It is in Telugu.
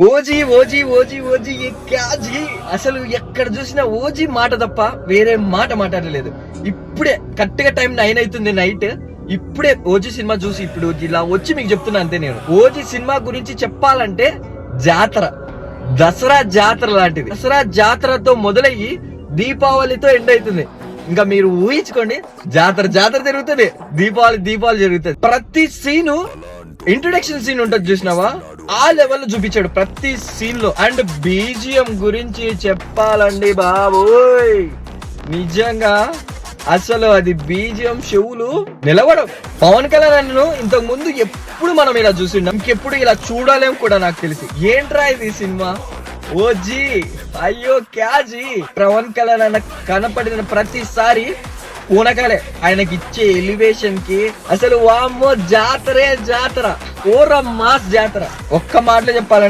ఓజీ ఓజీ ఓజీ ఓజీ ఏ క్యాజీ. అసలు ఎక్కడ చూసినా ఓజీ మాట తప్ప వేరే మాట మాట్లాడలేదు. ఇప్పుడే కరెక్ట్ గా టైం 9 అవుతుంది నైట్. ఇప్పుడే ఓజీ సినిమా చూసి ఇప్పుడు ఇలా వచ్చి మీకు చెప్తున్నా అంతే. నేను ఓజీ సినిమా గురించి చెప్పాలంటే జాతర, దసరా జాతర లాంటిది. దసరా జాతరతో మొదలయ్యి దీపావళితో ఎండ్ అవుతుంది. ఇంకా మీరు ఊహించుకోండి, జాతర జాతర జరుగుతుంది, దీపావళి జరుగుతుంది. ప్రతి సీను ఇంట్రొడక్షన్ సీన్ ఉంటుంది చూసినావా, ఆ లెవెల్ లో చూపించాడు ప్రతి సీన్ లో. అండ్ బీజిఎం గురించి చెప్పాలండి బాబోయ్, నిజంగా అసలు అది బీజిఎం చెవులు నిలవడం. పవన్ కళ్యాణ్ ఇంతకు ముందు ఎప్పుడు మనం ఇలా చూసిండాం, ఇంకెప్పుడు ఇలా చూడలేం కూడా నాకు తెలిసి. ఏంట్రా ఇది సినిమా ఓజీ, అయ్యో క్యాజీ. పవన్ కళ్యాణ్ అన్న కనపడిన ప్రతిసారి పూనకాలే. ఆయనకి ఇచ్చే ఎలివేషన్ కి అసలు వామ్మో జాతరే జాతర, ఓర మాస్ జాతర. ఒక్క మాటలో చెప్పాలంటే